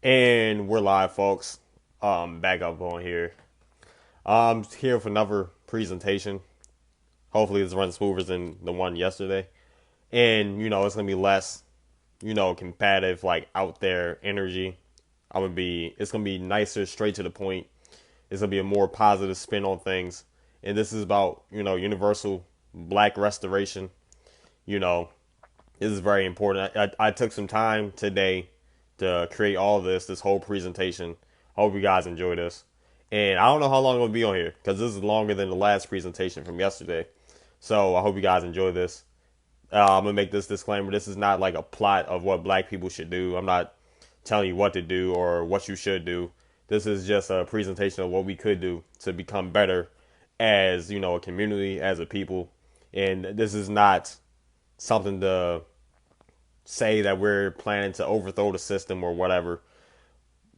And we're live, folks. Back up on here. I'm here for another presentation. Hopefully, this runs smoother than the one yesterday. And it's gonna be less, combative, like out there energy. It's gonna be nicer, straight to the point. It's gonna be a more positive spin on things. And this is about, universal black restoration. You know, this is very important. I took some time today to create all of this whole presentation. Hope you guys enjoy this. And I don't know how long it'll be on here because this is longer than the last presentation from yesterday. So I hope you guys enjoy this. I'm gonna make this disclaimer. This is not like a plot of what black people should do. I'm not telling you what to do or what you should do. This is just a presentation of what we could do to become better as, a community, as a people. And this is not something to say that we're planning to overthrow the system or whatever.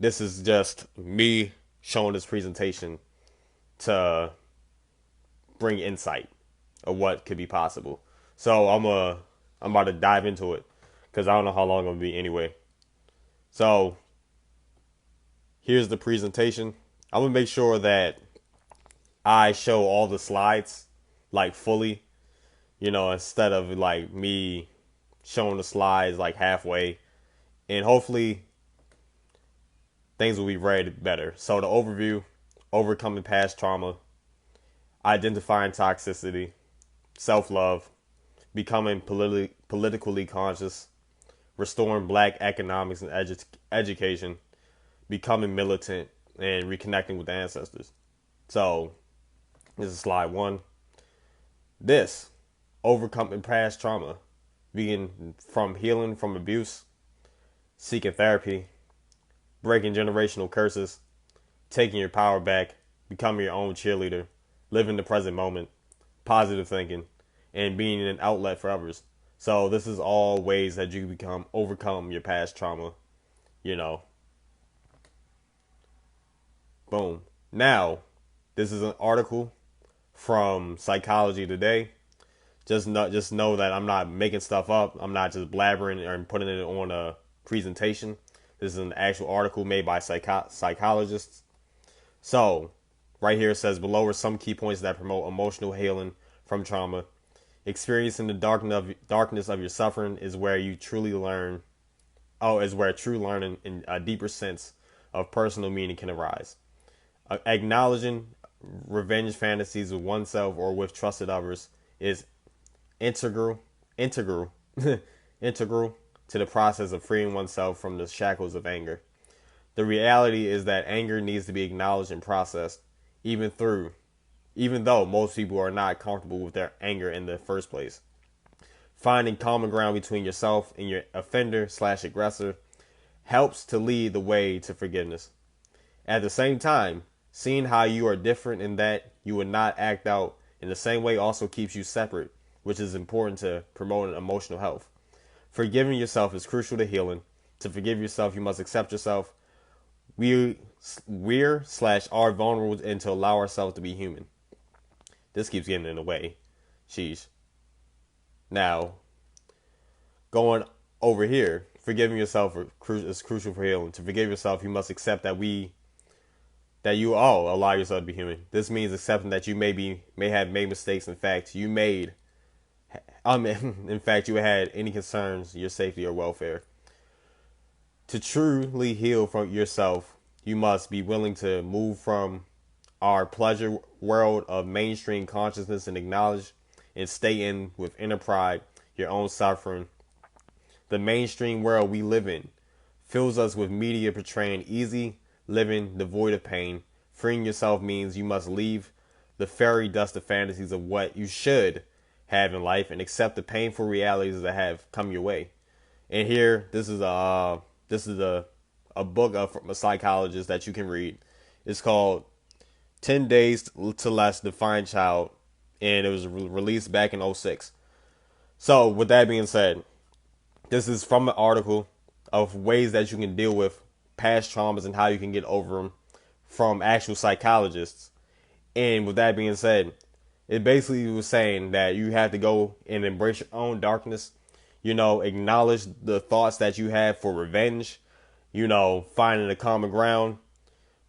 This is just me showing this presentation to bring insight of what could be possible. So I'm about to dive into it because I don't know how long it'll be anyway. So here's the presentation. I'm gonna make sure that I show all the slides like fully, instead of like me showing the slides like halfway. And hopefully things will be read better. So the overview: overcoming past trauma, identifying toxicity, self-love, becoming politically conscious, restoring black economics and education, becoming militant, and reconnecting with the ancestors. So this is slide one. This: overcoming past trauma, being from healing from abuse, seeking therapy, breaking generational curses, taking your power back, becoming your own cheerleader, living the present moment, positive thinking, and being an outlet for others. So this is all ways that you overcome your past trauma, you know. Boom. Now, this is an article from Psychology Today. Just know that I'm not making stuff up. I'm not just blabbering or putting it on a presentation. This is an actual article made by psychologists. So, right here it says below are some key points that promote emotional healing from trauma. Experiencing the darkness of your suffering is where you truly learn. Is where true learning and a deeper sense of personal meaning can arise. Acknowledging revenge fantasies with oneself or with trusted others is integral, integral to the process of freeing oneself from the shackles of anger. The reality is that anger needs to be acknowledged and processed, even though most people are not comfortable with their anger in the first place. Finding common ground between yourself and your offender/aggressor helps to lead the way to forgiveness. At the same time, seeing how you are different and that you would not act out in the same way also keeps you separate, which is important to promoting emotional health. Forgiving yourself is crucial to healing. To forgive yourself, you must accept yourself. We're/are vulnerable and to allow ourselves to be human. This keeps getting in the way. Sheesh. Now, going over here, forgiving yourself is crucial for healing. To forgive yourself, you must accept that you all allow yourself to be human. This means accepting that you may have made mistakes. In fact, you had any concerns your safety or welfare. To truly heal from yourself, you must be willing to move from our pleasure world of mainstream consciousness and acknowledge and stay in with inner pride your own suffering. The mainstream world we live in fills us with media portraying easy living devoid of pain. Freeing yourself means you must leave the fairy dust of fantasies of what you should have in life and accept the painful realities that have come your way. And here, this is a book from a psychologist that you can read. It's called 10 Days to Less Defiant Child, and it was released back in '06. So, with that being said, this is from an article of ways that you can deal with past traumas and how you can get over them from actual psychologists. And with that being said, it basically was saying that you have to go and embrace your own darkness, acknowledge the thoughts that you have for revenge, finding a common ground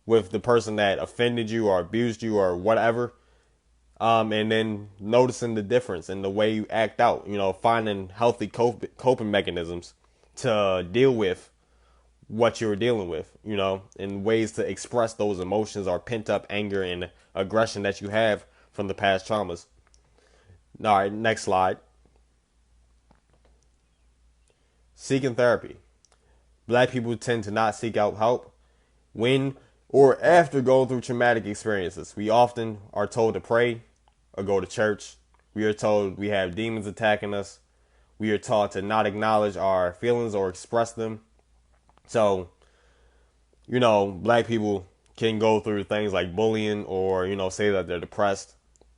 with the person that offended you or abused you or whatever. And then noticing the difference in the way you act out, finding healthy coping mechanisms to deal with what you're dealing with, and ways to express those emotions or pent up anger and aggression that you have from the past traumas. All right, next slide. Seeking therapy. Black people tend to not seek out help when or after going through traumatic experiences. We often are told to pray or go to church. We are told we have demons attacking us. We are taught to not acknowledge our feelings or express them. So, black people can go through things like bullying or, say that they're depressed.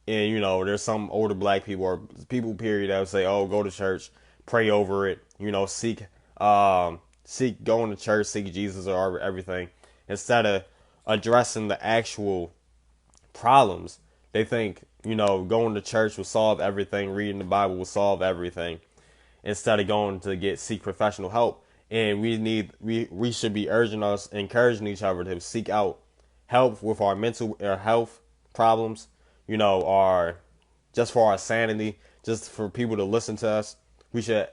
And, there's some older black people or people, period, that would say, oh, go to church, pray over it, seek going to church, seek Jesus or everything. Instead of addressing the actual problems, they think, going to church will solve everything, reading the Bible will solve everything, instead of going to seek professional help. And we should be encouraging each other to seek out help with our mental health problems, our just for our sanity, just for people to listen to us. We should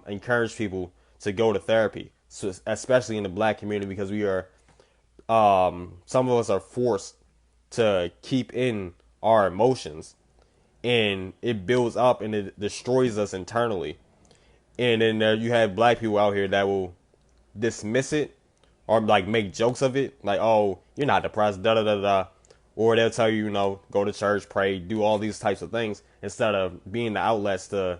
encourage people to go to therapy, so especially in the black community, because we are some of us are forced to keep in our emotions, and it builds up and it destroys us internally. And then you have black people out here that will dismiss it or like make jokes of it, like, oh, you're not depressed, da da da da. Or they'll tell you, go to church, pray, do all these types of things, instead of being the outlets to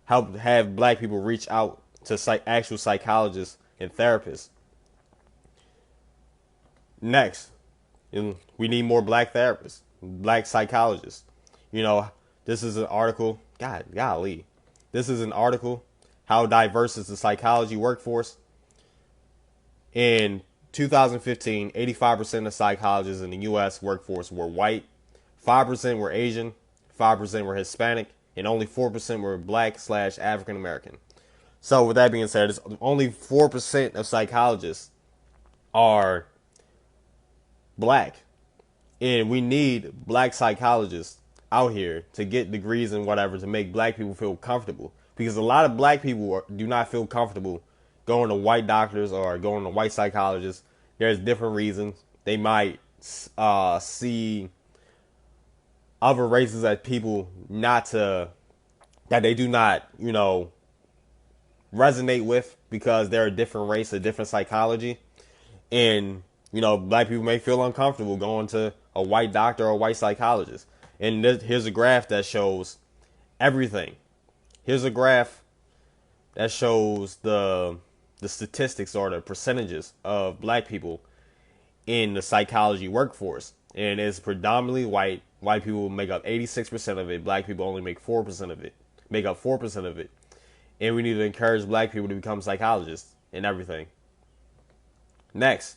help have black people reach out to actual psychologists and therapists. Next, we need more black therapists, black psychologists. This is an article. Golly. This is an article. How diverse is the psychology workforce? In 2015, 85% of psychologists in the U.S. workforce were white, 5% were Asian, 5% were Hispanic, and only 4% were black/African American. So with that being said, it's only 4% of psychologists are black. And we need black psychologists out here to get degrees and whatever to make black people feel comfortable. Because a lot of black people do not feel comfortable going to white doctors or going to white psychologists. There's different reasons. They might see other races as people that they do not, resonate with, because they're a different race, a different psychology. And, black people may feel uncomfortable going to a white doctor or a white psychologist. And here's a graph that shows everything. Here's a graph that shows the statistics or the percentages of black people in the psychology workforce. And it's predominantly white. White people make up 86% of it. Black people only make 4% of it. Make up 4% of it. And we need to encourage black people to become psychologists and everything. Next,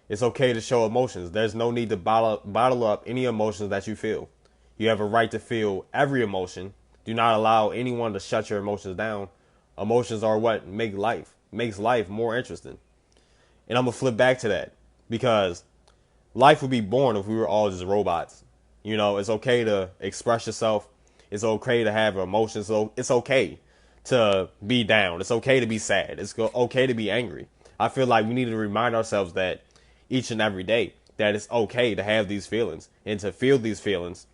it's okay to show emotions. There's no need to bottle up any emotions that you feel. You have a right to feel every emotion. Do not allow anyone to shut your emotions down. Emotions are what makes life more interesting. And I'm going to flip back to that, because life would be boring if we were all just robots. It's okay to express yourself. It's okay to have emotions. So it's okay to be down. It's okay to be sad. It's okay to be angry. I feel like we need to remind ourselves that each and every day, that it's okay to have these feelings and to feel these feelings,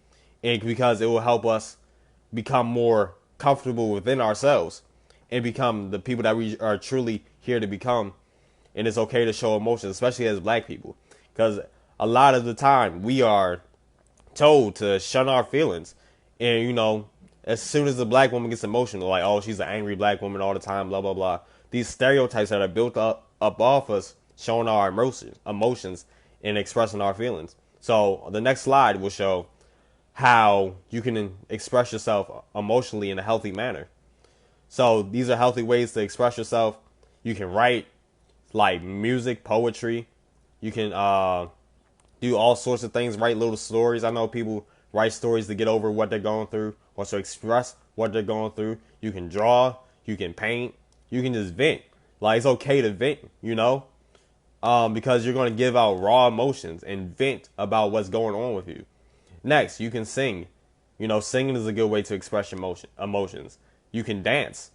and because it will help us become more comfortable within ourselves and become the people that we are truly here to become. And it's okay to show emotions, especially as black people, because a lot of the time we are told to shun our feelings. And, as soon as the black woman gets emotional, like, oh, she's an angry black woman all the time, blah, blah, blah. These stereotypes that are built up off us, showing our emotions and expressing our feelings. So the next slide will show how you can express yourself emotionally in a healthy manner. So these are healthy ways to express yourself. You can write, like music, poetry. You can do all sorts of things, write little stories. I know people write stories to get over what they're going through or to express what they're going through. You can draw, you can paint, you can just vent. Like, it's okay to vent, because you're going to give out raw emotions and vent about what's going on with you. Next, you can sing. You know, singing is a good way to express emotions. You can dance.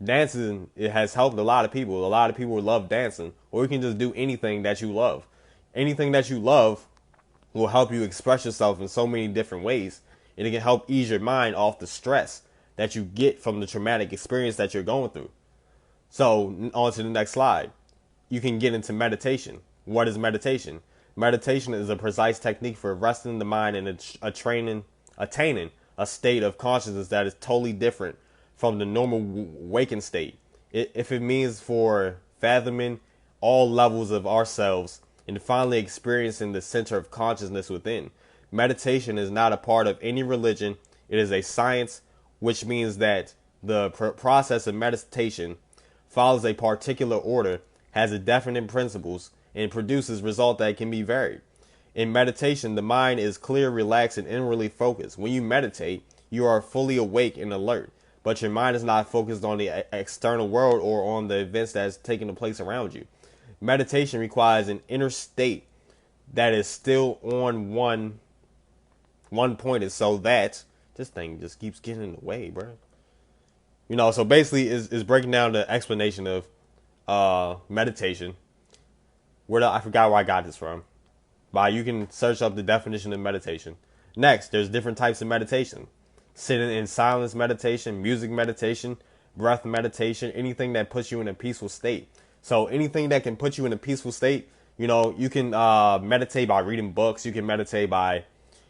Dancing, it has helped a lot of people. A lot of people love dancing, or you can just do anything that you love. Anything that you love will help you express yourself in so many different ways, and it can help ease your mind off the stress that you get from the traumatic experience that you're going through. So, on to the next slide. You can get into meditation. What is meditation? Meditation is a precise technique for resting the mind and attaining a state of consciousness that is totally different from the normal waking state. If it means for fathoming all levels of ourselves and finally experiencing the center of consciousness within. Meditation is not a part of any religion. It is a science, which means that the process of meditation follows a particular order, has a definite principles, and produces results that can be varied. In meditation, the mind is clear, relaxed, and inwardly focused. When you meditate, you are fully awake and alert, but your mind is not focused on the external world or on the events that's taking place around you. Meditation requires an inner state that is still on one point, is so that this thing just keeps getting in the way, bro. You know, so basically is breaking down the explanation of meditation. I forgot where I got this from. But you can search up the definition of meditation. Next, there's different types of meditation. Sitting in silence meditation, music meditation, breath meditation, anything that puts you in a peaceful state. So anything that can put you in a peaceful state, you know, you can meditate by reading books. You can meditate by,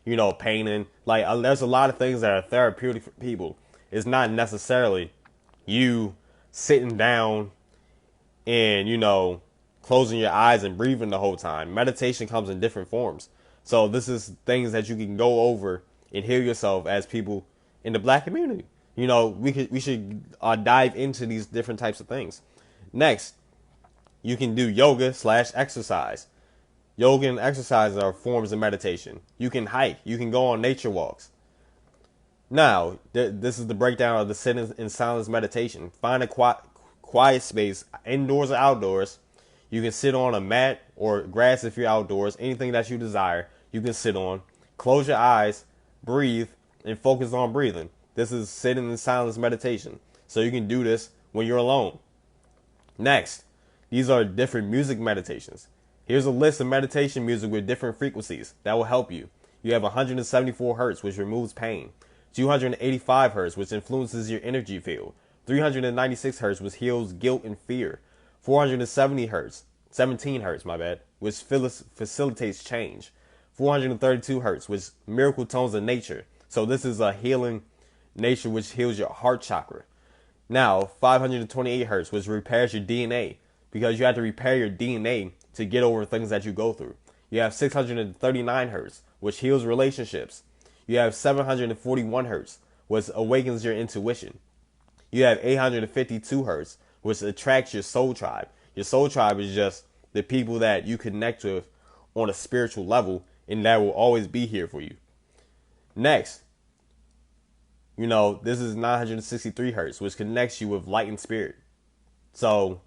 you know, painting. Like, there's a lot of things that are therapeutic for people. It's not necessarily you sitting down and, you know, closing your eyes and breathing the whole time. Meditation comes in different forms. So this is things that you can go over and heal yourself as people in the black community. You know, we should dive into these different types of things. Next, you can do yoga / exercise. Yoga and exercise are forms of meditation. You can hike. You can go on nature walks. Now, this is the breakdown of the sitting in silence meditation. Find a quiet space, indoors or outdoors. You can sit on a mat or grass if you're outdoors. Anything that you desire, you can sit on. Close your eyes, breathe, and focus on breathing. This is sitting in silence meditation. So you can do this when you're alone. Next, these are different music meditations. Here's a list of meditation music with different frequencies that will help you. You have 174 hertz, which removes pain. 285 hertz, which influences your energy field. 396 hertz, which heals guilt and fear. 470 hertz, 17 hertz, which facilitates change. 432 hertz, which miracle tones of nature. So this is a healing nature, which heals your heart chakra. Now, 528 hertz, which repairs your DNA, because you have to repair your DNA to get over things that you go through. You have 639 hertz, which heals relationships. You have 741 hertz, which awakens your intuition. You have 852 hertz, which attracts your soul tribe. Your soul tribe is just the people that you connect with on a spiritual level, and that will always be here for you. Next, you know, this is 963 hertz, which connects you with light and spirit. So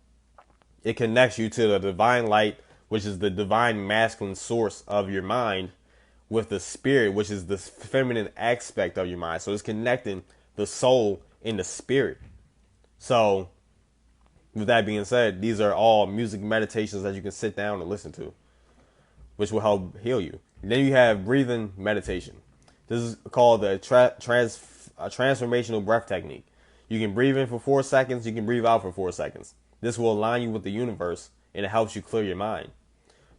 it connects you to the divine light, which is the divine masculine source of your mind, with the spirit, which is the feminine aspect of your mind. So it's connecting the soul and the spirit. So with that being said, these are all music meditations that you can sit down and listen to, which will help heal you. And then you have breathing meditation. This is called the transformational breath technique. You can breathe in for 4 seconds. You can breathe out for 4 seconds. This will align you with the universe, and it helps you clear your mind.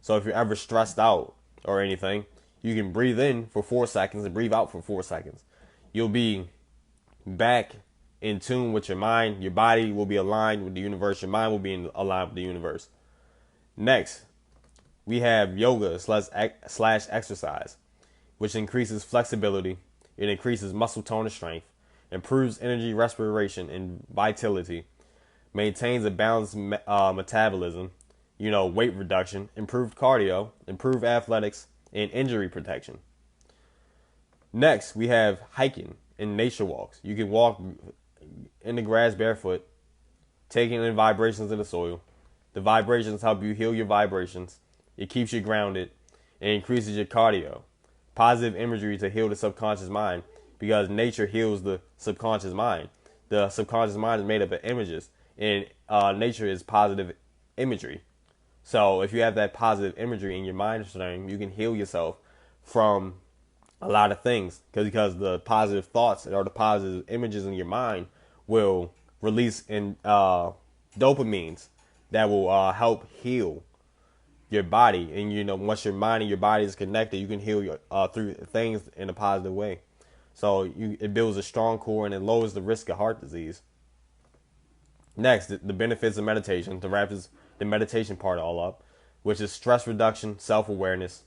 So if you're ever stressed out or anything, you can breathe in for 4 seconds and breathe out for 4 seconds. You'll be back in tune with your mind. Your body will be aligned with the universe. Your mind will be aligned with the universe. Next, we have yoga / exercise, which increases flexibility. It increases muscle tone and strength, improves energy, respiration, and vitality, maintains a balanced metabolism, you know, weight reduction, improved cardio, improved athletics, and injury protection. Next, we have hiking and nature walks. You can walk in the grass barefoot, taking in vibrations in the soil. The vibrations help you heal your vibrations. It keeps you grounded. It increases your cardio. Positive imagery to heal the subconscious mind, because nature heals the subconscious mind. The subconscious mind is made up of images, and nature is positive imagery. So if you have that positive imagery in your mind stream, you can heal yourself from a lot of things, because the positive thoughts or the positive images in your mind will release in dopamines that will help heal your body. And once your mind and your body is connected, you can heal your through things in a positive way. So it builds a strong core and it lowers the risk of heart disease. Next, the benefits of meditation. To wrap the meditation part all up, which is stress reduction, self-awareness,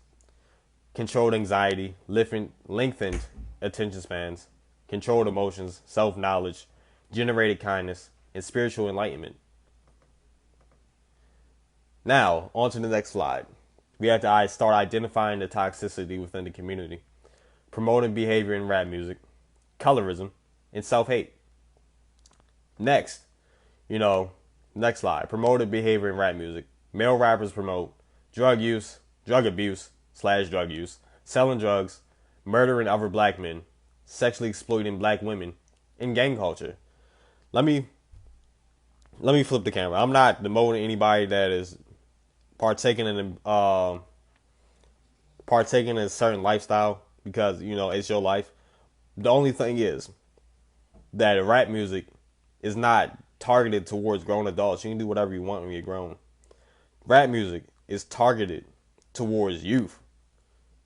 controlled anxiety, lengthened attention spans, controlled emotions, self-knowledge, generated kindness, and spiritual enlightenment. Now, on to the next slide. We have to start identifying the toxicity within the community, promoting behavior in rap music, colorism, and self-hate. Next, next slide. Promoted behavior in rap music. Male rappers promote drug use, drug abuse / drug use, selling drugs, murdering other black men, sexually exploiting black women, and gang culture. Let me flip the camera. I'm not demoting anybody that is partaking in a certain lifestyle, because it's your life. The only thing is that rap music is not targeted towards grown adults. You can do whatever you want when you're grown. Rap music is targeted towards youth,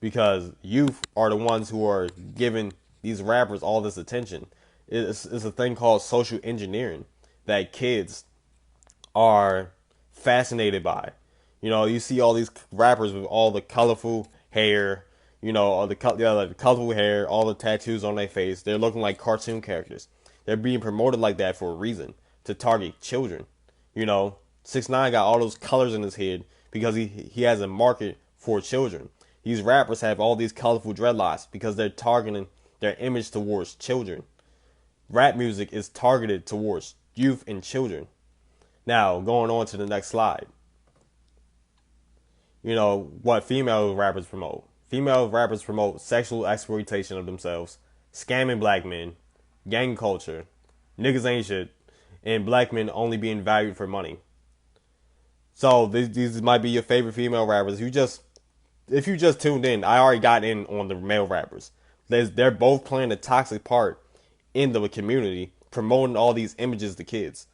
because youth are the ones who are giving these rappers all this attention. It's a thing called social engineering that kids are fascinated by. You see all these rappers with all the colorful hair, all the colorful hair, all the tattoos on their face. They're looking like cartoon characters. They're being promoted like that for a reason, to target children. 6ix9ine got all those colors in his head because he has a market for children. These rappers have all these colorful dreadlocks because they're targeting their image towards children. Rap music is targeted towards youth and children. Now, going on to the next slide. What female rappers promote. Female rappers promote sexual exploitation of themselves, scamming black men, gang culture, niggas ain't shit, and black men only being valued for money. So these might be your favorite female rappers. If you just tuned in, I already got in on the male rappers. They're both playing a toxic part in the community, promoting all these images to kids,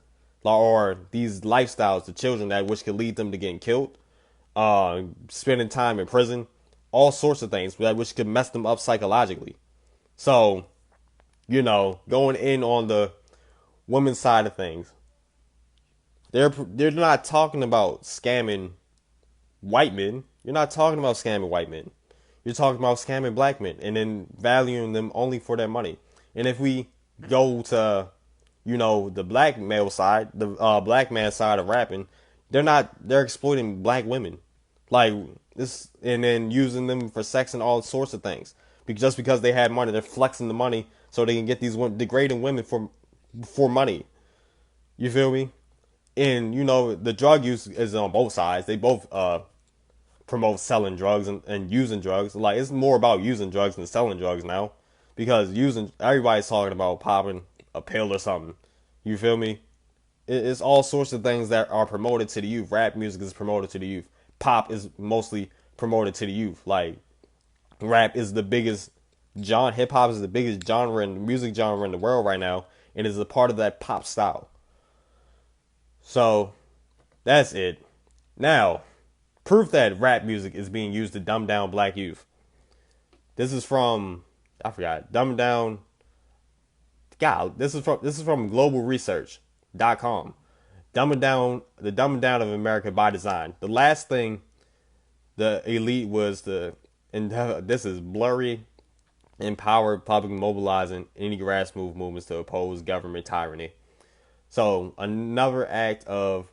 or these lifestyles to children that which could lead them to getting killed, spending time in prison, all sorts of things that which could mess them up psychologically. So, going in on the women's side of things, they're not talking about scamming white men. You're not talking about scamming white men. You're talking about scamming black men and then valuing them only for their money. And if we go to, the black male side, the black man side of rapping, they're exploiting black women like this, and then using them for sex and all sorts of things. Just because they had money, they're flexing the money so they can get these degrading women for money. You feel me? And the drug use is on both sides. They both promote selling drugs and using drugs. Like, it's more about using drugs than selling drugs now, because everybody's talking about popping a pill or something. You feel me? It's all sorts of things that are promoted to the youth. Rap music is promoted to the youth. Pop is mostly promoted to the youth. Like, rap is the biggest genre. Hip hop is the biggest genre and music genre in the world right now, and is a part of that pop style. So that's it. Now, proof that rap music is being used to dumb down black youth. This is from, I forgot, dumb down. God, this is from globalresearch.com. Dumbing down of America by design. The last thing the elite was this is blurry, empower public mobilizing any grassroots movements to oppose government tyranny. So another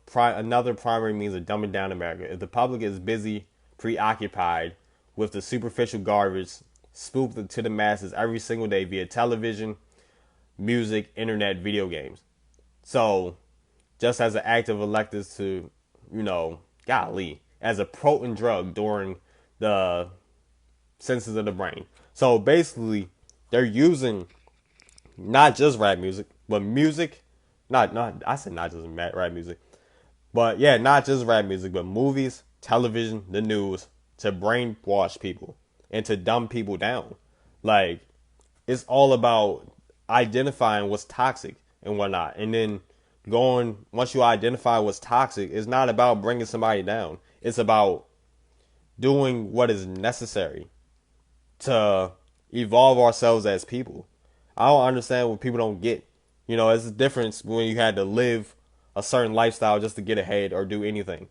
primary means of dumbing down America. If the public is busy, preoccupied with the superficial garbage spoofed to the masses every single day via television, music, internet, video games. So just as an act of electors to golly, as a potent drug during the senses of the brain. So basically, they're using not just rap music, but music. Not I said not just rap music, but yeah, not just rap music, but movies, television, the news to brainwash people and to dumb people down. Like it's all about identifying what's toxic and whatnot, and then going once you identify what's toxic, it's not about bringing somebody down. It's about doing what is necessary to evolve ourselves as people. I don't understand what people don't get. It's a difference when you had to live a certain lifestyle just to get ahead or do anything.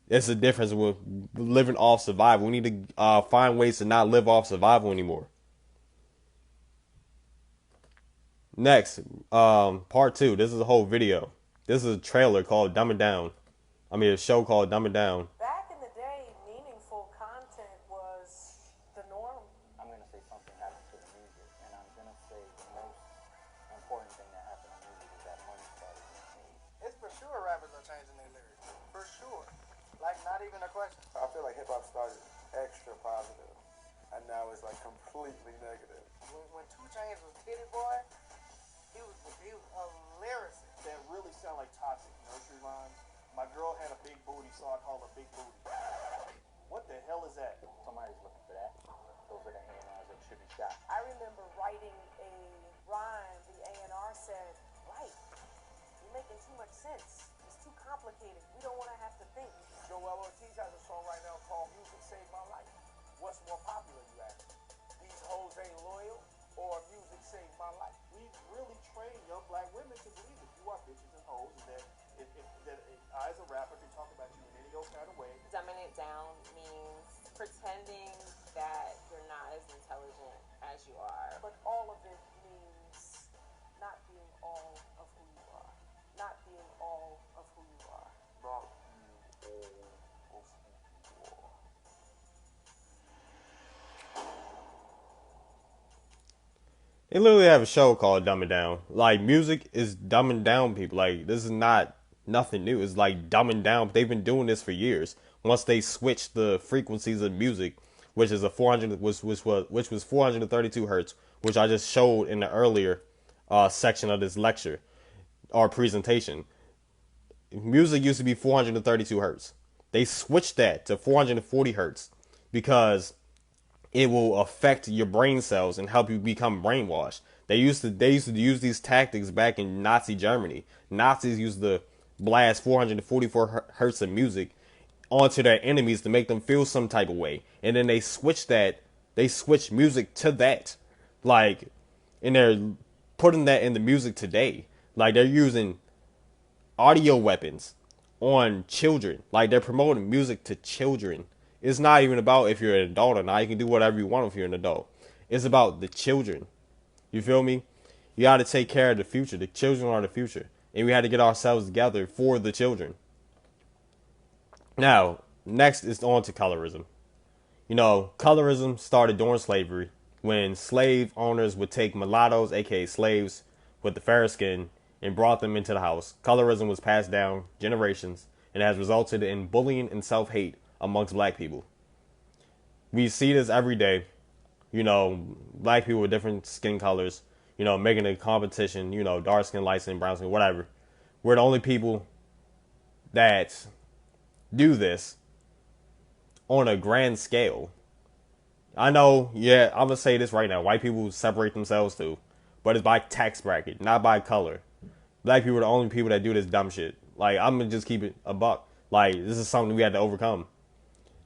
It's a difference with living off survival. We need to find ways to not live off survival anymore. Next, part two. This is a whole video. This is a trailer called Dumb It Down. I mean, a show called Dumb It Down. Back in the day, meaningful content was the norm. I'm going to say something happened to the music, and I'm going to say the most important thing that happened to music is that money started being made. It's for sure rappers are changing their lyrics. For sure. Like, not even a question. I feel like hip-hop started extra positive, and now it's like completely negative. When 2 Chainz was Titty Boy, he was a lyricist. That really sound like toxic nursery rhymes. My girl had a big booty, so I call her Big Booty. What the hell is that? Somebody's looking for that. Those are the A&Rs that should be shot. I remember writing a rhyme. The A&R said, "Right, you're making too much sense. It's too complicated. We don't want to have to think." Joel Ortiz has a song right now called Music Saved My Life. What's more popular, you ask? These hoes ain't loyal, or Music Saved My Life? We really train young black women to believe that you are bitches and hoes, and that I, as a rapper, can talk about you in any old kind of way. Dumbing it down means pretending that you're not as intelligent as you are. But all of it means not being all of who you are. Not being all of who you are. Not being all of who you are. They literally have a show called Dumb It Down. Like, music is dumbing down people. Like, this is not nothing new. It's like dumbing down. They've been doing this for years. Once they switched the frequencies of music, which is a 400, which was 432 hertz, which I just showed in the earlier section of this lecture or presentation. Music used to be 432 hertz. They switched that to 440 hertz because it will affect your brain cells and help you become brainwashed. They used to use these tactics back in Nazi Germany. Nazis used to blast 444 hertz of music onto their enemies to make them feel some type of way. And then they switched music to that. Like, and they're putting that in the music today. Like, they're using audio weapons on children. Like, they're promoting music to children. It's not even about if you're an adult or not. You can do whatever you want if you're an adult. It's about the children. You feel me? You got to take care of the future. The children are the future. And we had to get ourselves together for the children. Now, next is on to colorism. Colorism started during slavery when slave owners would take mulattoes, aka slaves, with the fair skin and brought them into the house. Colorism was passed down generations and has resulted in bullying and self-hate amongst black people. We see this every day. Black people with different skin colors, making a competition, dark skin, light skin, brown skin, whatever. We're the only people that do this on a grand scale. I know, yeah, I'm going to say this right now. White people separate themselves too, but it's by tax bracket, not by color. Black people are the only people that do this dumb shit. Like, I'm going to just keep it a buck. Like, this is something we had to overcome.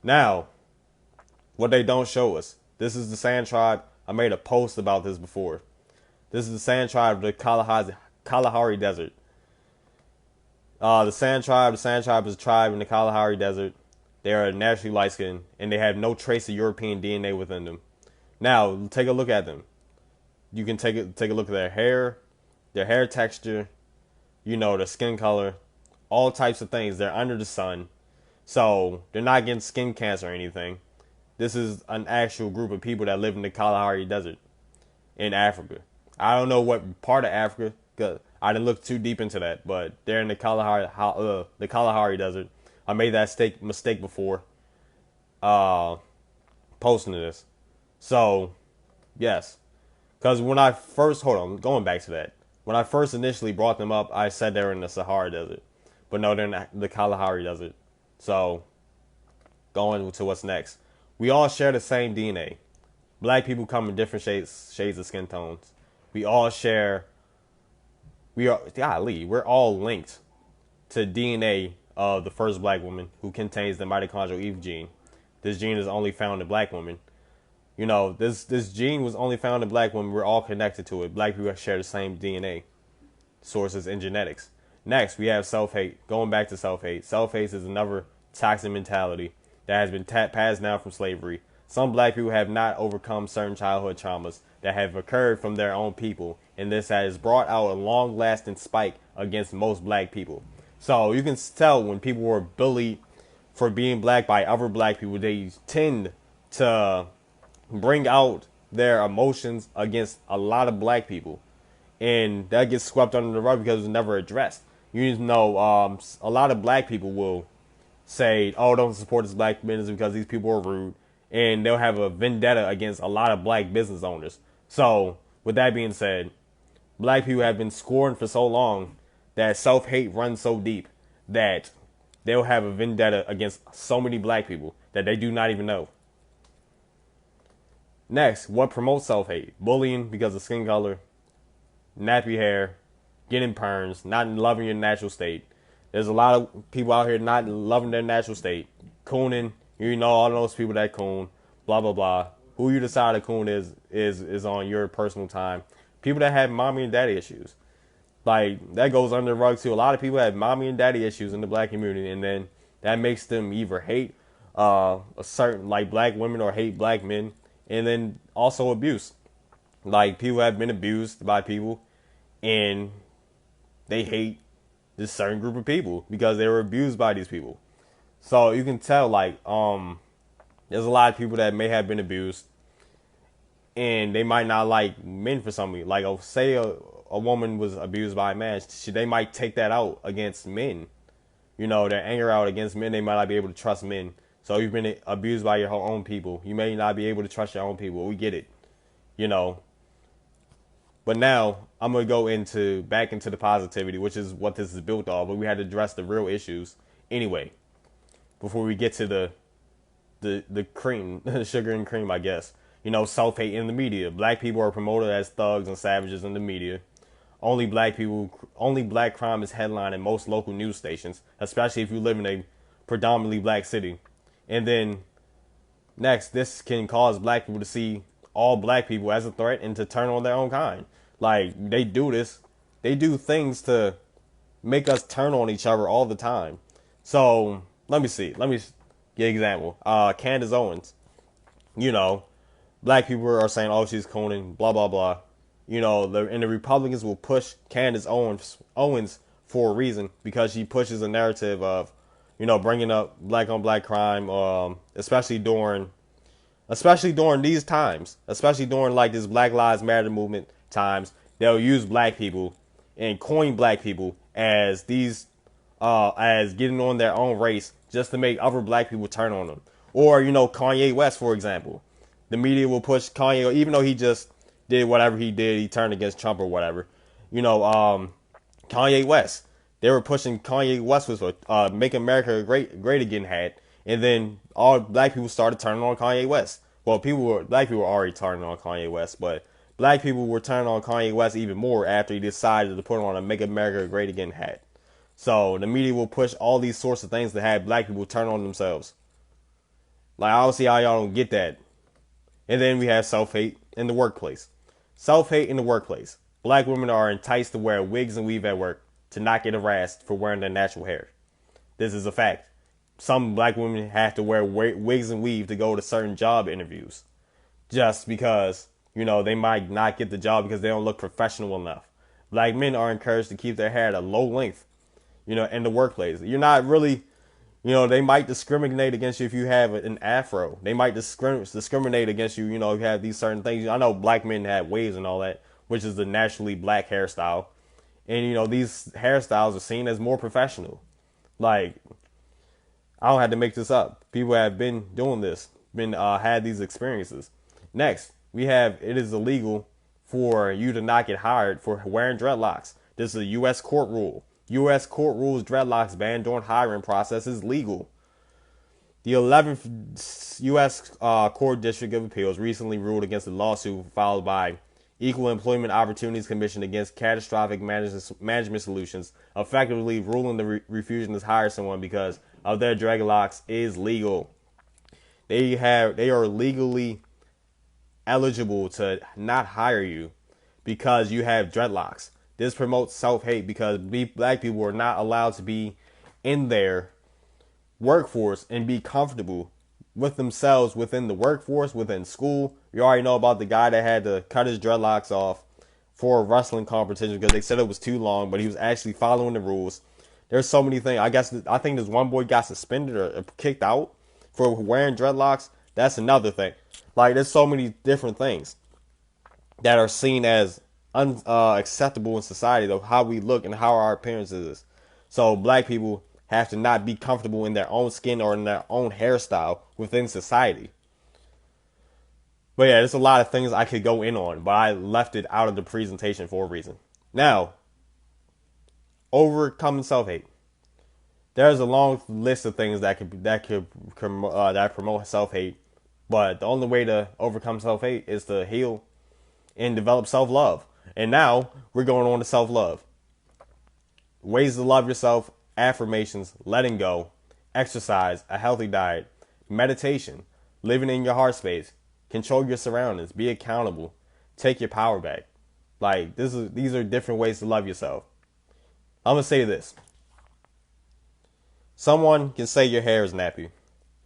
Now, what they don't show us. This is the Sand Tribe. I made a post about this before. This is the Sand Tribe of the Kalahari Desert. The Sand Tribe is a tribe in the Kalahari Desert. They are naturally light-skinned, and they have no trace of European DNA within them. Now, take a look at them. You can take a look at their hair texture, their skin color, all types of things. They're under the sun. So they're not getting skin cancer or anything. This is an actual group of people that live in the Kalahari Desert in Africa. I don't know what part of Africa, because I didn't look too deep into that, but they're in the Kalahari Desert. I made that mistake before posting this. So, yes. Because when I first, hold on, going back to that. When I first initially brought them up, I said they're in the Sahara Desert. But no, they're in the Kalahari Desert. So, going to what's next. We all share the same DNA. Black people come in different shades of skin tones. We're all linked to DNA of the first black woman who contains the mitochondrial Eve gene. This gene is only found in black women. You know, this gene was only found in black women. We're all connected to it. Black people share the same DNA sources in genetics. Next, we have self-hate. Going back to self-hate. Self-hate is another toxic mentality that has been passed down from slavery. Some black people have not overcome certain childhood traumas that have occurred from their own people, and this has brought out a long-lasting spike against most black people. So you can tell when people were bullied for being black by other black people, they tend to bring out their emotions against a lot of black people, and that gets swept under the rug because it was never addressed. You know, a lot of black people will say, "Oh, don't support this black business because these people are rude," and they'll have a vendetta against a lot of black business owners. So, with that being said, black people have been scorned for so long that self-hate runs so deep that they'll have a vendetta against so many black people that they do not even know. Next, what promotes self-hate? Bullying because of skin color, nappy hair, getting perms, not loving your natural state. There's a lot of people out here not loving their natural state. Cooning, you know, all those people that coon, blah, blah, blah. Who you decide to coon is on your personal time. People that have mommy and daddy issues. Like, that goes under the rug too. A lot of people have mommy and daddy issues in the black community, and then that makes them either hate a certain, like, black women or hate black men, and then also abuse. Like, people have been abused by people, and they hate this certain group of people because they were abused by these people. So you can tell, like, there's a lot of people that may have been abused, and they might not like men for some reason. Like, say a woman was abused by a man, they might take that out against men. You know, their anger out against men, they might not be able to trust men. So you've been abused by your own people. You may not be able to trust your own people. We get it, you know. But now I'm going to go back into the positivity, which is what this is built off. But we had to address the real issues anyway, before we get to the cream, sugar and cream, I guess. You know, self-hate in the media. Black people are promoted as thugs and savages in the media. Only black crime is headlined in most local news stations, especially if you live in a predominantly black city. And then next, this can cause black people to see all black people as a threat and to turn on their own kind. Like, they do things to make us turn on each other all the time. So let me give an example. Candace Owens, you know, black people are saying, "Oh, she's cooning," blah blah blah. You know, and the Republicans will push Candace Owens for a reason, because she pushes a narrative of, you know, bringing up black on black crime, especially during these times, especially during like this Black Lives Matter movement times. They'll use black people and coin black people as as getting on their own race just to make other black people turn on them. Or, you know, Kanye West, for example. The media will push Kanye, even though he just did whatever he did, he turned against Trump or whatever. You know, Kanye West. They were pushing Kanye West with a "Make America Great Again" hat, and then all black people started turning on Kanye West. Well, black people were already turning on Kanye West, but black people were turning on Kanye West even more after he decided to put on a "Make America Great Again" hat. So the media will push all these sorts of things to have black people turn on themselves. Like, I don't see how y'all don't get that. And then we have self-hate in the workplace. Self-hate in the workplace. Black women are enticed to wear wigs and weave at work to not get harassed for wearing their natural hair. This is a fact. Some black women have to wear wigs and weave to go to certain job interviews, just because, you know, they might not get the job because they don't look professional enough. Black men are encouraged to keep their hair at a low length, you know, in the workplace. You're not really, you know, they might discriminate against you if you have an afro. They might discriminate against you, you know, if you have these certain things. I know black men have waves and all that, which is the naturally black hairstyle. And, you know, these hairstyles are seen as more professional. Like, I don't have to make this up. People have been doing this, been had these experiences. Next, we have it is illegal for you to not get hired for wearing dreadlocks. This is a U.S. court rule. U.S. court rules dreadlocks ban during hiring process is legal. The 11th U.S. Court District of Appeals recently ruled against a lawsuit filed by Equal Employment Opportunities Commission against Catastrophic Management Solutions, effectively ruling the refusal to hire someone because of their dreadlocks is legal. They are legally eligible to not hire you because you have dreadlocks. This promotes self-hate because black people are not allowed to be in their workforce and be comfortable with themselves within the workforce, within school. You already know about the guy that had to cut his dreadlocks off for a wrestling competition because they said it was too long, but he was actually following the rules. There's so many things. I think this one boy got suspended or kicked out for wearing dreadlocks. That's another thing. Like, there's so many different things that are seen as unacceptable in society of how we look and how our appearance is. So black people have to not be comfortable in their own skin or in their own hairstyle within society. But yeah, there's a lot of things I could go in on, but I left it out of the presentation for a reason. Now, overcoming self-hate. There's a long list of things that promote self-hate, but the only way to overcome self-hate is to heal and develop self-love. And now we're going on to self-love. Ways to love yourself: affirmations, letting go, exercise, a healthy diet, meditation, living in your heart space, control your surroundings, be accountable, take your power back. Like, these are different ways to love yourself. I'm gonna say this. Someone can say your hair is nappy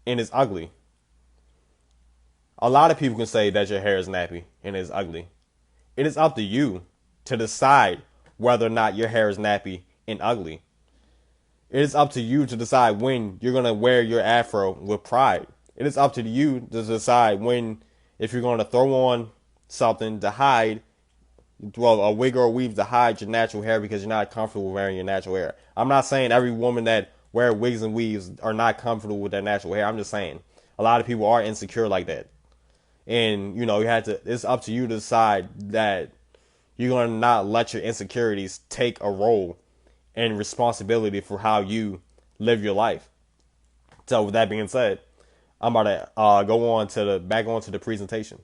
and it's ugly. A lot of people can say that your hair is nappy and it's ugly. It is up to you to decide whether or not your hair is nappy and ugly. It is up to you to decide when you're going to wear your afro with pride. It is up to you to decide if you're going to throw on something to hide, well, a wig or a weave to hide your natural hair because you're not comfortable wearing your natural hair. I'm not saying every woman that wear wigs and weaves are not comfortable with their natural hair. I'm just saying a lot of people are insecure like that. And, it's up to you to decide that you're going to not let your insecurities take a role and responsibility for how you live your life. So with that being said, I'm about to go back onto the presentation.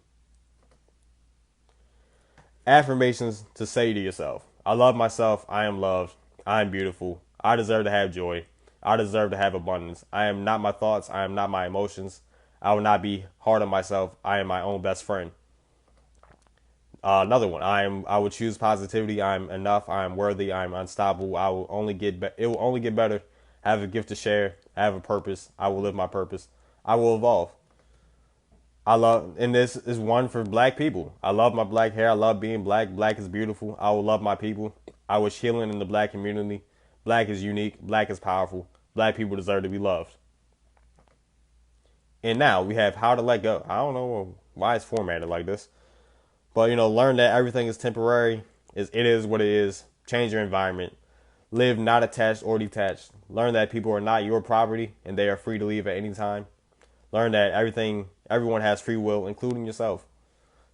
Affirmations to say to yourself: I love myself. I am loved. I am beautiful. I deserve to have joy. I deserve to have abundance. I am not my thoughts. I am not my emotions. I will not be hard on myself. I am my own best friend. Another one. I will choose positivity. I am enough. I am worthy. I am unstoppable. It will only get better. I have a gift to share. I have a purpose. I will live my purpose. I will evolve. And this is one for black people. I love my black hair. I love being black. Black is beautiful. I will love my people. I wish healing in the black community. Black is unique. Black is powerful. Black people deserve to be loved. And now we have how to let go. I don't know why it's formatted like this. But, learn that everything is temporary. It is what it is. Change your environment. Live not attached or detached. Learn that people are not your property and they are free to leave at any time. Learn that everyone has free will, including yourself.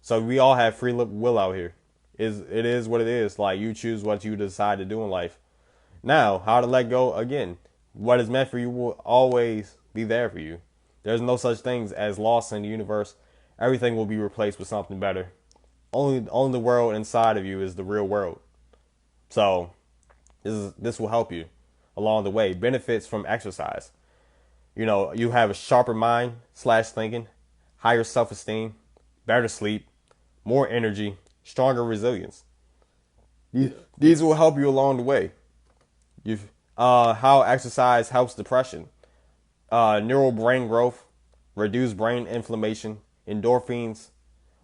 So we all have free will out here. It is what it is. Like, you choose what you decide to do in life. Now, how to let go again. What is meant for you will always be there for you. There's no such things as loss in the universe. Everything will be replaced with something better. Only the world inside of you is the real world. So this will help you along the way. Benefits from exercise. You have a sharper mind / thinking, higher self-esteem, better sleep, more energy, stronger resilience. These will help you along the way. How exercise helps depression. Neural brain growth, reduce brain inflammation, endorphins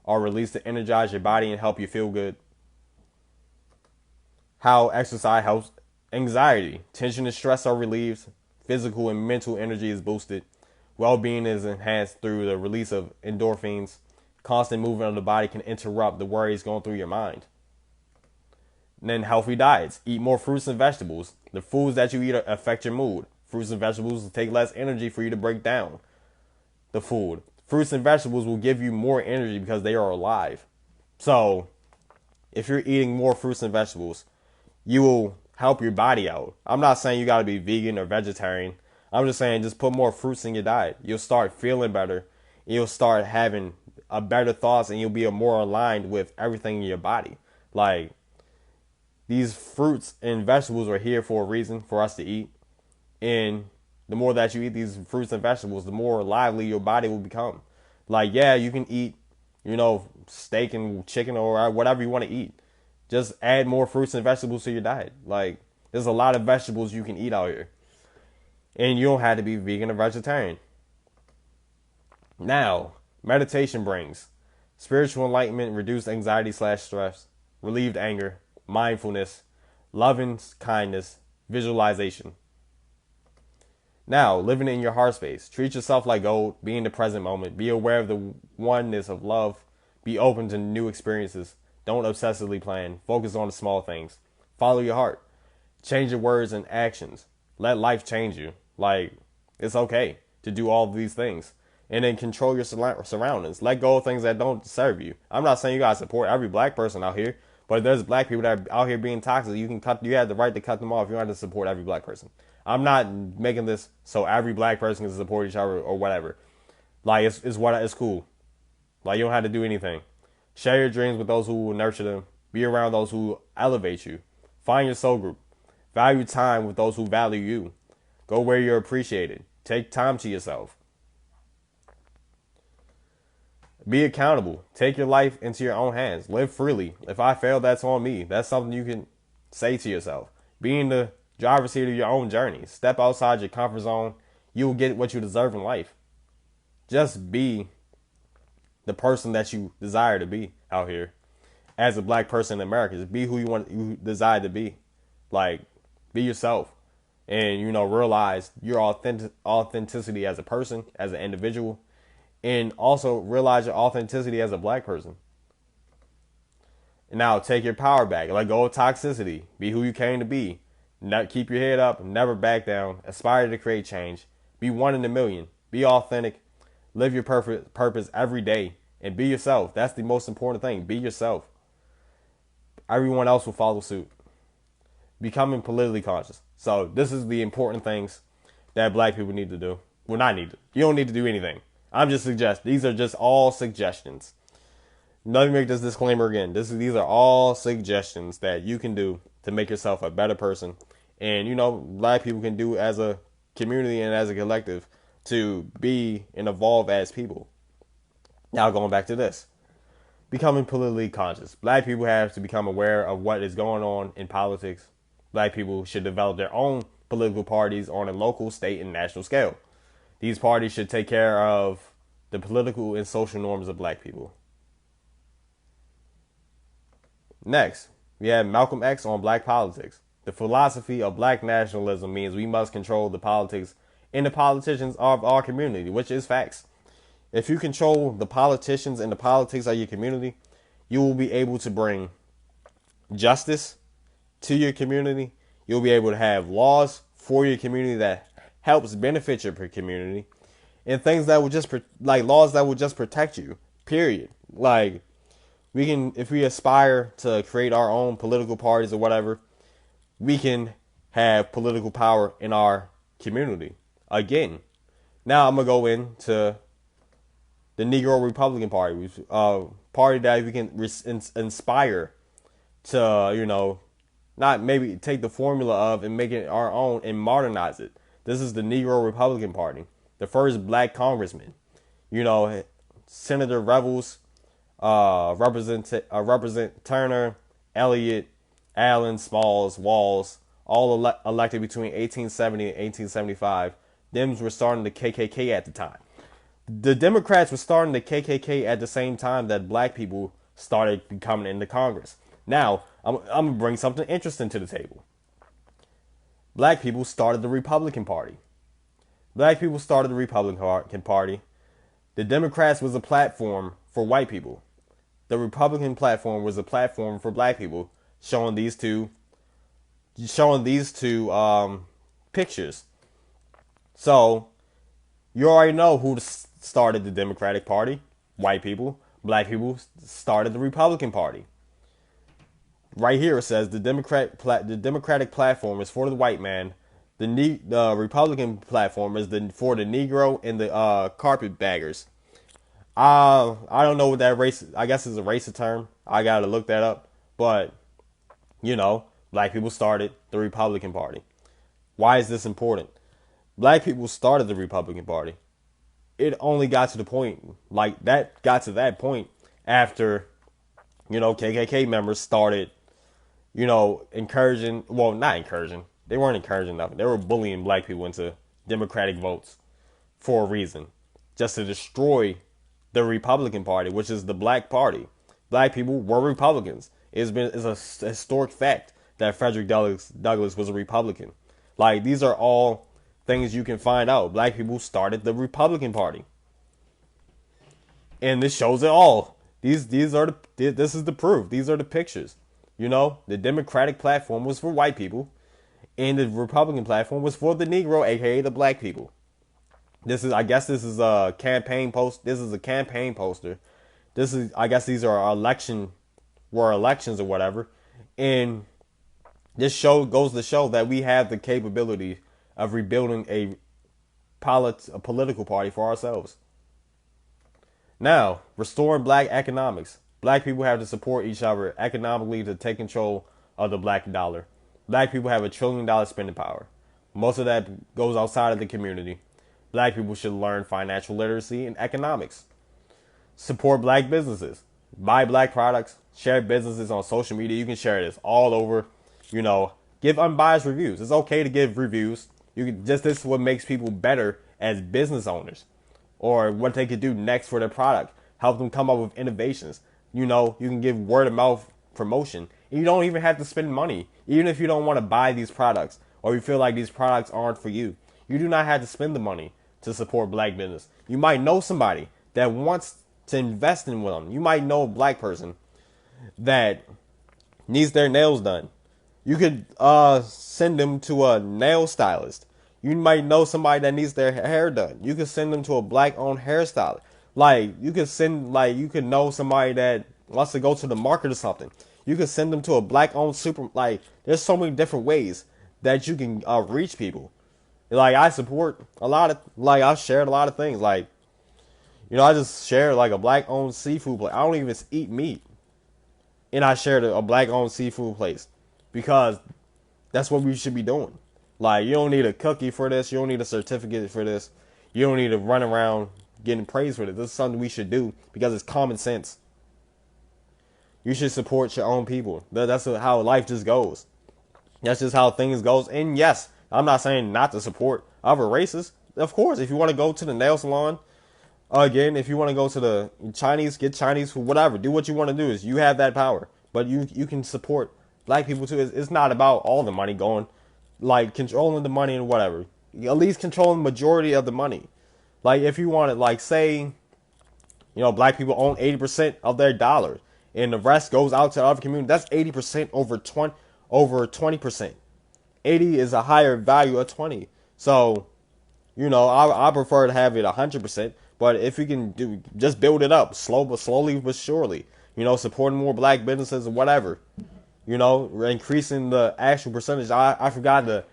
are released to energize your body and help you feel good. How exercise helps anxiety. Tension and stress are relieved. Physical and mental energy is boosted. Well-being is enhanced through the release of endorphins. Constant movement of the body can interrupt the worries going through your mind. And then healthy diets. Eat more fruits and vegetables. The foods that you eat affect your mood. Fruits and vegetables will take less energy for you to break down the food. Fruits and vegetables will give you more energy because they are alive. So, if you're eating more fruits and vegetables, you will help your body out. I'm not saying you got to be vegan or vegetarian. I'm just saying just put more fruits in your diet. You'll start feeling better. You'll start having a better thoughts, and you'll be more aligned with everything in your body. Like, these fruits and vegetables are here for a reason for us to eat. And the more that you eat these fruits and vegetables, the more lively your body will become. Like, yeah, you can eat, steak and chicken or whatever you want to eat. Just add more fruits and vegetables to your diet. Like, there's a lot of vegetables you can eat out here. And you don't have to be vegan or vegetarian. Now, meditation brings spiritual enlightenment, reduced anxiety/stress, relieved anger, mindfulness, loving kindness, visualization. Now, living in your heart space. Treat yourself like gold. Be in the present moment. Be aware of the oneness of love. Be open to new experiences. Don't obsessively plan. Focus on the small things. Follow your heart. Change your words and actions. Let life change you. Like, it's okay to do all of these things. And then control your surroundings. Let go of things that don't serve you. I'm not saying you gotta support every black person out here, but if there's black people that are out here being toxic, you have the right to cut them off. You don't have to support every black person. I'm not making this so every black person can support each other or whatever. Like, it's cool. Like, you don't have to do anything. Share your dreams with those who will nurture them. Be around those who elevate you. Find your soul group. Value time with those who value you. Go where you're appreciated. Take time to yourself. Be accountable. Take your life into your own hands. Live freely. If I fail, that's on me. That's something you can say to yourself. Be in the driver's seat of your own journey. Step outside your comfort zone. You will get what you deserve in life. Just be the person that you desire to be out here. As a black person in America, just be who you desire to be. Like, be yourself. And, realize your authenticity as a person, as an individual. And also realize your authenticity as a black person. And now take your power back. Let go of toxicity. Be who you came to be. Keep your head up. Never back down. Aspire to create change. Be one in a million. Be authentic. Live your purpose every day. And be yourself. That's the most important thing. Be yourself. Everyone else will follow suit. Becoming politically conscious. So this is the important things that black people need to do. Well, not need to. You don't need to do anything. I'm just suggesting. These are just all suggestions. Let me make this disclaimer again. These are all suggestions that you can do to make yourself a better person. And, black people can do as a community and as a collective to be and evolve as people. Now, going back to this. Becoming politically conscious. Black people have to become aware of what is going on in politics. Black people should develop their own political parties on a local, state, and national scale. These parties should take care of the political and social norms of black people. Next, we have Malcolm X on black politics. The philosophy of black nationalism means we must control the politics and the politicians of our community, which is facts. If you control the politicians and the politics of your community, you will be able to bring justice to your community. You'll be able to have laws for your community that helps benefit your community, and things that will laws that will just protect you, period. Like, we can, if we aspire to create our own political parties or whatever, we can have political power in our community. Again, now I'm going to go into the Negro Republican Party, a party that we can inspire to, not maybe take the formula of and make it our own and modernize it. This is the Negro Republican Party, the first black congressman. Senator Revels, Representative Turner, Elliott, Allen, Smalls, Walls, all elected between 1870 and 1875. Dems were starting the KKK at the time. The Democrats were starting the KKK at the same time that black people started coming into Congress. Now, I'm going to bring something interesting to the table. Black people started the Republican Party. Black people started the Republican Party. The Democrats was a platform for white people. The Republican platform was a platform for black people, showing these two pictures. So you already know who started the Democratic Party. White people. Black people started the Republican Party. Right here it says the Democratic platform is for the white man. The Republican platform is for the Negro and the carpetbaggers. I don't know what that race. I guess it's a racist term. I gotta look that up. But black people started the Republican Party. Why is this important? Black people started the Republican Party. It only got to the point, got to that point after, KKK members started, encouraging, well, not encouraging. They weren't encouraging nothing. They were bullying black people into Democratic votes for a reason, just to destroy the Republican Party, which is the black party. Black people were Republicans. It's a historic fact that Frederick Douglass was a Republican. Like, these are all things you can find out. Black people started the Republican Party, and this shows it all. This is the proof. These are the pictures. The Democratic platform was for white people, and the Republican platform was for the Negro, aka the black people. This is a campaign post. This is a campaign poster. I guess these are elections or whatever, and this goes to show that we have the capability of rebuilding a political party for ourselves. Now, restoring black economics. Black people have to support each other economically to take control of the black dollar. Black people have $1 trillion spending power. Most of that goes outside of the community. Black people should learn financial literacy and economics. Support black businesses. Buy black products. Share businesses on social media. You can share this all over. Give unbiased reviews. It's okay to give reviews. This is what makes people better as business owners, or what they could do next for their product. Help them come up with innovations. You can give word of mouth promotion. And you don't even have to spend money. Even if you don't want to buy these products, or you feel like these products aren't for you, you do not have to spend the money to support black business. You might know somebody that wants to invest in them. You might know a black person that needs their nails done. You could send them to a nail stylist. You might know somebody that needs their hair done. You could send them to a black-owned hairstylist. You could know somebody that wants to go to the market or something. You could send them to a black-owned there's so many different ways that you can reach people. I support a lot of, I've shared a lot of things. I just shared a black-owned seafood place. I don't even eat meat. And I shared a black-owned seafood place. Because that's what we should be doing. You don't need a cookie for this. You don't need a certificate for this. You don't need to run around getting praise for this. This is something we should do because it's common sense. You should support your own people. That's how life just goes. That's just how things goes. And yes, I'm not saying not to support other races. Of course, if you want to go to the nail salon, again, if you want to go to the Chinese, get Chinese food, whatever. Do what you want to do. You have that power. But you can support black people too. It's not about all the money going, controlling the money and whatever. At least controlling the majority of the money. If you want it, say, black people own 80% of their dollars, and the rest goes out to other communities. That's 80% over 20%. 80 is a higher value of 20. So, I prefer to have it 100%. But if you can just build it up, slowly but surely. Supporting more black businesses or whatever. Increasing the actual percentage. I forgot the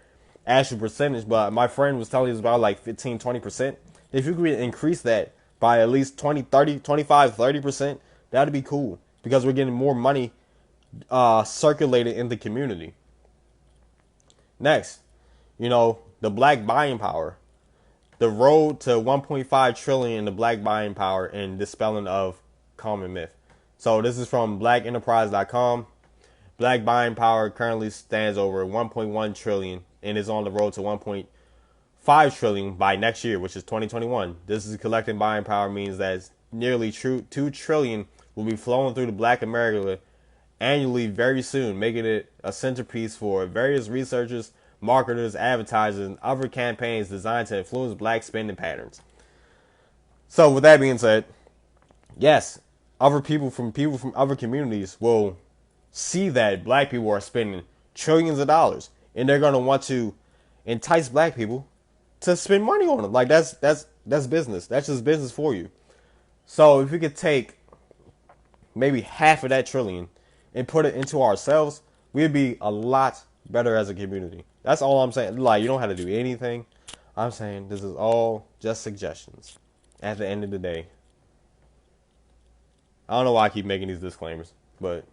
actual percentage, but my friend was telling us about 15, 20%. If you could increase that by at least 20, 30, 25, 30%, that'd be cool. Because we're getting more money circulated in the community. Next, the black buying power. The road to 1.5 trillion in the black buying power and dispelling of common myth. So this is from blackenterprise.com. Black buying power currently stands over 1.1 trillion and is on the road to 1.5 trillion by next year, which is 2021. This is collecting buying power means that nearly 2 trillion will be flowing through the black America annually very soon, making it a centerpiece for various researchers, marketers, advertisers, and other campaigns designed to influence black spending patterns. So with that being said, yes, other people from other communities will see that black people are spending trillions of dollars, and they're going to want to entice black people to spend money on them. Like that's business. That's just business for you. So if we could take maybe half of that trillion and put it into ourselves, we'd be a lot better as a community. That's all I'm saying. Like, you don't have to do anything. I'm saying this is all just suggestions at the end of the day. I don't know why I keep making these disclaimers, but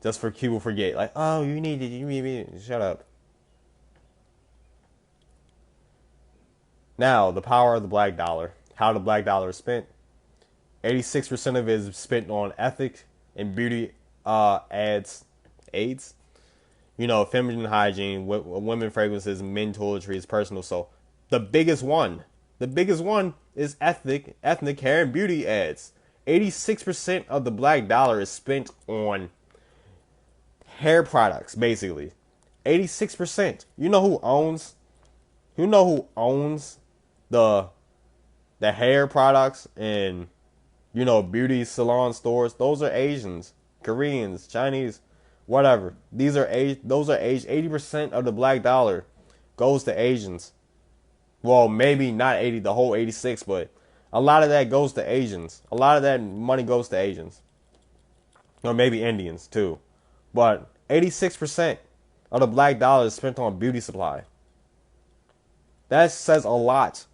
just for people forget, like, oh, you need it. Shut up. Now, the power of the black dollar. How the black dollar is spent. 86% of it is spent on ethic and beauty aids. You know, feminine hygiene, women fragrances, men toiletries, personal soul. The biggest one is ethnic hair and beauty ads. 86% of the black dollar is spent on hair products, basically. 86%. You know who owns the hair products and, you know, beauty salon stores? Those are Asians, Koreans, Chinese, whatever. Those are aged. 80% of the black dollar goes to Asians. Well, maybe not 80, the whole 86, but a lot of that goes to Asians. A lot of that money goes to Asians. Or maybe Indians too. But 86% of the black dollar is spent on beauty supply. That says a lot.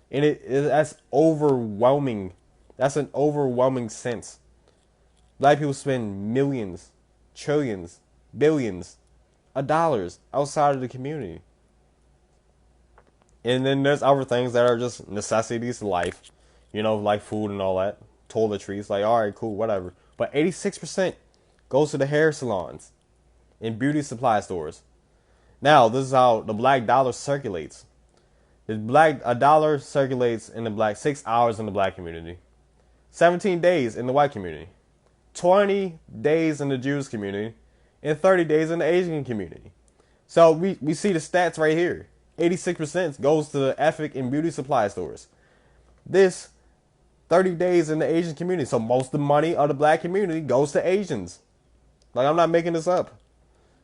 And that's overwhelming. That's an overwhelming sense. Black people spend millions, trillions, billions of dollars outside of the community. And then there's other things that are just necessities to life. You know, like food and all that. Toiletries. Like, alright, cool, whatever. But 86% goes to the hair salons and beauty supply stores. Now, this is how the black dollar circulates. A dollar circulates in the black 6 hours in the black community, 17 days in the white community, 20 days in the Jewish community, and 30 days in the Asian community. So we see the stats right here. 86% goes to the ethic and beauty supply stores. This 30 days in the Asian community. So most of the money of the black community goes to Asians. Like, I'm not making this up.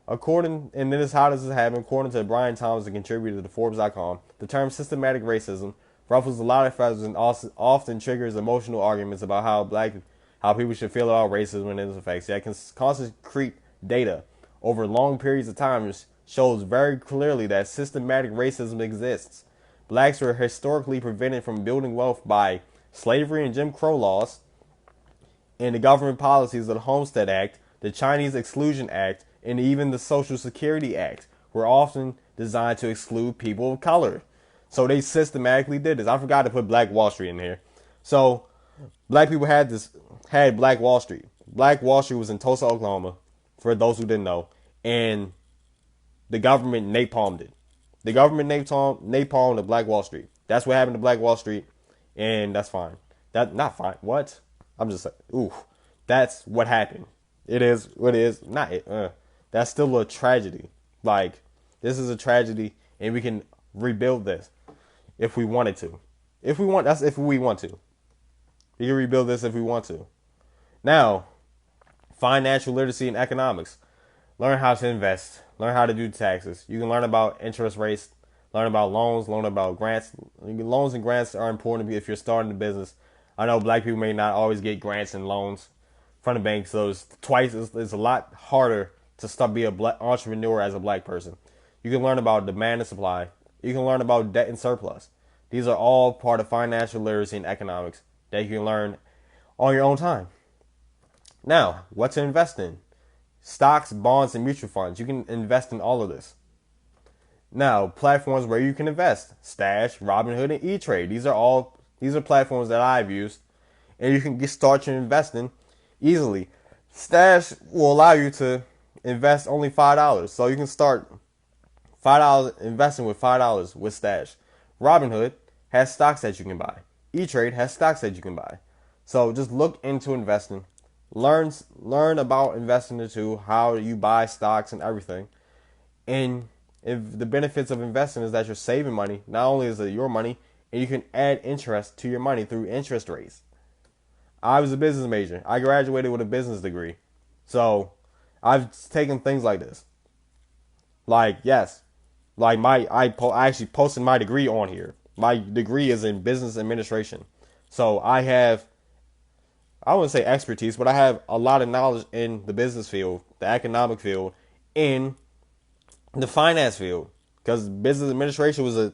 And this is how this is happening. According to Brian Thomas, a contributor to Forbes.com, the term systematic racism ruffles a lot of feathers and often triggers emotional arguments about how people should feel about racism and its effects. Yet concrete data over long periods of time shows very clearly that systematic racism exists. Blacks were historically prevented from building wealth by slavery and Jim Crow laws, and the government policies of the Homestead Act, the Chinese Exclusion Act, and even the Social Security Act were often designed to exclude people of color. So they systematically did this. I forgot to put Black Wall Street in here. So black people had Black Wall Street. Black Wall Street was in Tulsa, Oklahoma, for those who didn't know. And the government napalmed it. The government napalmed the Black Wall Street. That's what happened to Black Wall Street. And that's fine. That's not fine. What? I'm just saying. Ooh. That's what happened. It is what it is. Not it. That's still a tragedy. Like, this is a tragedy, and we can rebuild this if we wanted to. That's if we want to. We can rebuild this if we want to. Now, financial literacy and economics. Learn how to invest. Learn how to do taxes. You can learn about interest rates. Learn about loans. Learn about grants. Loans and grants are important if you're starting a business. I know black people may not always get grants and loans from the bank, so it's a lot harder to be a black entrepreneur as a black person. You can learn about demand and supply. You can learn about debt and surplus. These are all part of financial literacy and economics that you can learn on your own time. Now, what to invest in? Stocks, bonds, and mutual funds. You can invest in all of this. Now, platforms where you can invest. Stash, Robinhood, and E-Trade. These are platforms that I've used. And you can start your investing easily. Stash will allow you to invest only $5. So you can start $5 investing with $5 with Stash. Robinhood has stocks that you can buy. E-Trade has stocks that you can buy. So just look into investing. Learn about investing into how you buy stocks and everything. And if the benefits of investing is that you're saving money, not only is it your money, and you can add interest to your money through interest rates. I was a business major. I graduated with a business degree. So I've taken things like this. Like, yes. Like I actually posted my degree on here. My degree is in business administration. So I wouldn't say expertise, but I have a lot of knowledge in the business field, the economic field, in the finance field. Because business administration was a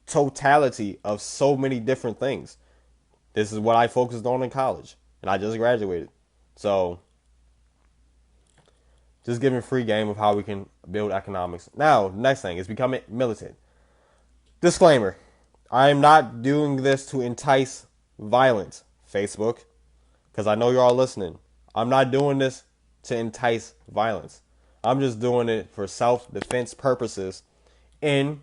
totality of so many different things. This is what I focused on in college, and I just graduated. So, just giving free game of how we can build economics. Now, the next thing is becoming militant. Disclaimer, I am not doing this to entice violence, Facebook, because I know you're all listening. I'm not doing this to entice violence. I'm just doing it for self-defense purposes. And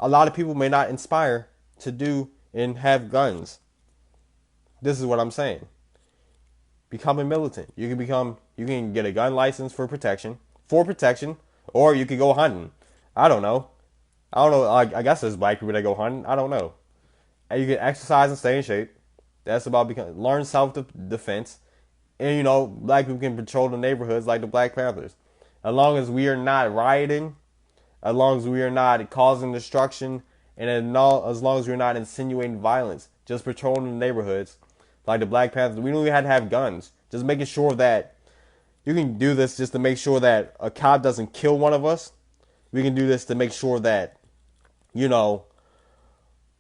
a lot of people may not inspire to do and have guns. This is what I'm saying. Become a militant. You can get a gun license for protection, or you could go hunting. I don't know. I guess there's black people that go hunting. I don't know. And you can exercise and stay in shape. That's about learn self-defense. And, black people can patrol the neighborhoods like the Black Panthers. As long as we are not rioting, as long as we are not causing destruction, and as long as we're not insinuating violence, just patrolling the neighborhoods like the Black Panthers. We don't even have to have guns. Just making sure that you can do this just to make sure that a cop doesn't kill one of us. We can do this to make sure that,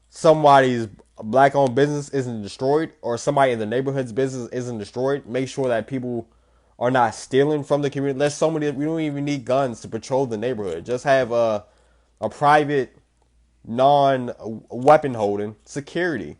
somebody's black-owned business isn't destroyed, or somebody in the neighborhood's business isn't destroyed. Make sure that people are not stealing from the community. We don't even need guns to patrol the neighborhood. Just have a private, non-weapon holding security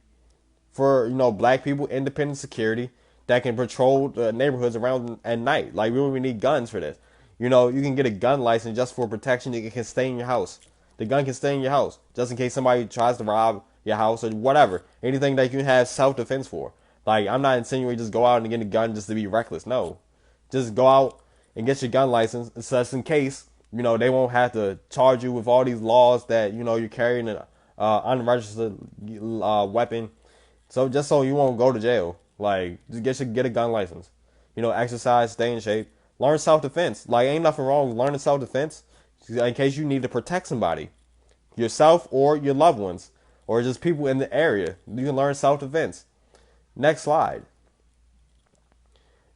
for, black people, independent security that can patrol the neighborhoods around at night. Like, we don't even need guns for this. You can get a gun license just for protection. It can stay in your house. The gun can stay in your house just in case somebody tries to rob your house or whatever. Anything that you can have self-defense for. Like, I'm not insinuating just go out and get a gun just to be reckless. No. Just go out and get your gun license just in case, they won't have to charge you with all these laws that, you're carrying an unregistered weapon. So just so you won't go to jail. Like, just get a gun license. Exercise, stay in shape. Learn self-defense. Like, ain't nothing wrong with learning self-defense in case you need to protect somebody. Yourself or your loved ones. Or just people in the area. You can learn self-defense. Next slide.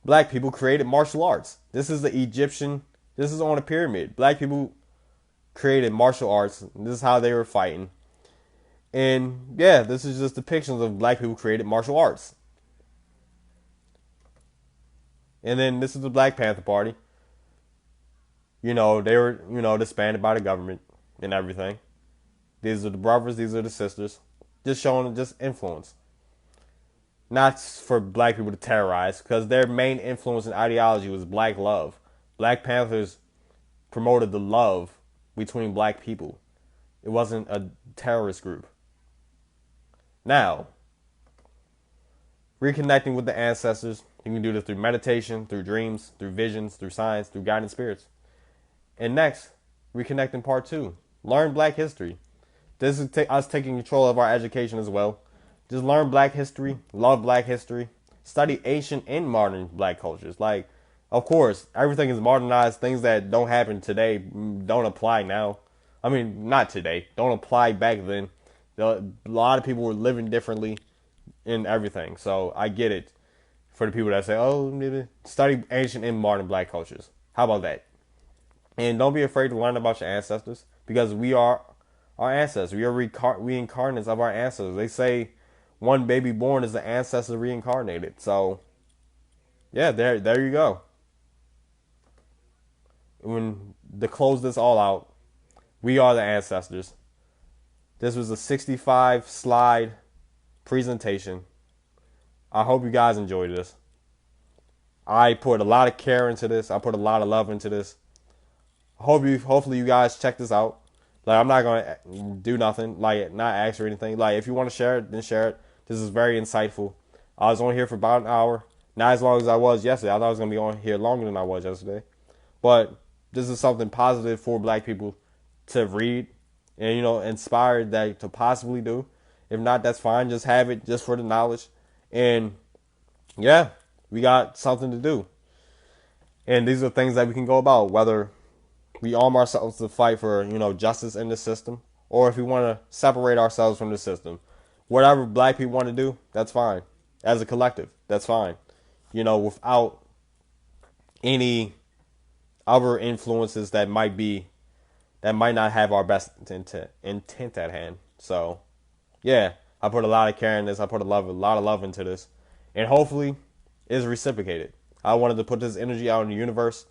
Black people created martial arts. This is on a pyramid. Black people created martial arts. This is how they were fighting. And yeah, this is just depictions of black people created martial arts. And then this is the Black Panther Party. They were, disbanded by the government and everything. These are the brothers, these are the sisters. Just showing just influence. Not for black people to terrorize, because their main influence and ideology was black love. Black Panthers promoted the love between black people. It wasn't a terrorist group. Now, reconnecting with the ancestors. You can do this through meditation, through dreams, through visions, through science, through guiding spirits. And next, reconnecting part 2. Learn black history. This is us taking control of our education as well. Just learn black history, love black history, study ancient and modern black cultures. Like, of course, everything is modernized. Things that don't happen today don't apply now. I mean, not today. Don't apply back then. A lot of people were living differently in everything. So I get it for the people that say, study ancient and modern black cultures. How about that? And don't be afraid to learn about your ancestors, because we are our ancestors. We are reincarnates of our ancestors. They say one baby born is the ancestor reincarnated. So, yeah, there you go. To close this all out, we are the ancestors. This was a 65 slide presentation. I hope you guys enjoyed this. I put a lot of care into this. I put a lot of love into this. Hopefully you guys check this out. Like, I'm not gonna do nothing, like not ask or anything. Like, if you want to share it, then share it. This is very insightful. I was on here for about an hour. Not as long as I was yesterday. I thought I was gonna be on here longer than I was yesterday. But this is something positive for black people to read and, inspired that to possibly do. If not, that's fine. Just have it just for the knowledge. And yeah, we got something to do. And these are things that we can go about, whether we arm ourselves to fight for, justice in the system, or if we want to separate ourselves from the system. Whatever black people want to do, that's fine. As a collective, that's fine. You know, without any other influences that might not have our best intent at hand. So, yeah, I put a lot of care in this. I put a lot of love into this, and hopefully, it's reciprocated. I wanted to put this energy out in the universe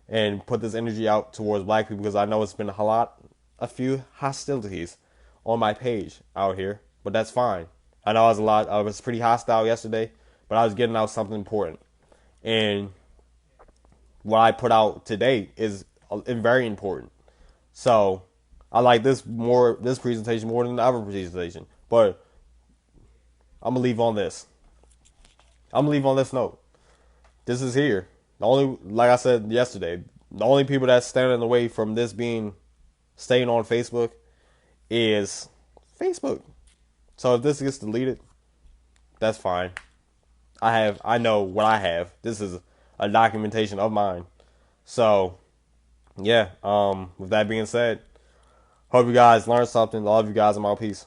and put this energy out towards black people because I know it's been a few hostilities on my page out here, but that's fine. I know I was pretty hostile yesterday, but I was getting out something important, and what I put out today is very important. So I like this presentation more than the other presentation. But I'm gonna leave on this. I'm gonna leave on this note. This is here. Like I said yesterday, the only people that's standing in the way from this staying on Facebook is Facebook. So if this gets deleted, that's fine. I know what I have. This is a documentation of mine. So, yeah, with that being said, hope you guys learned something. Love you guys, and my peace.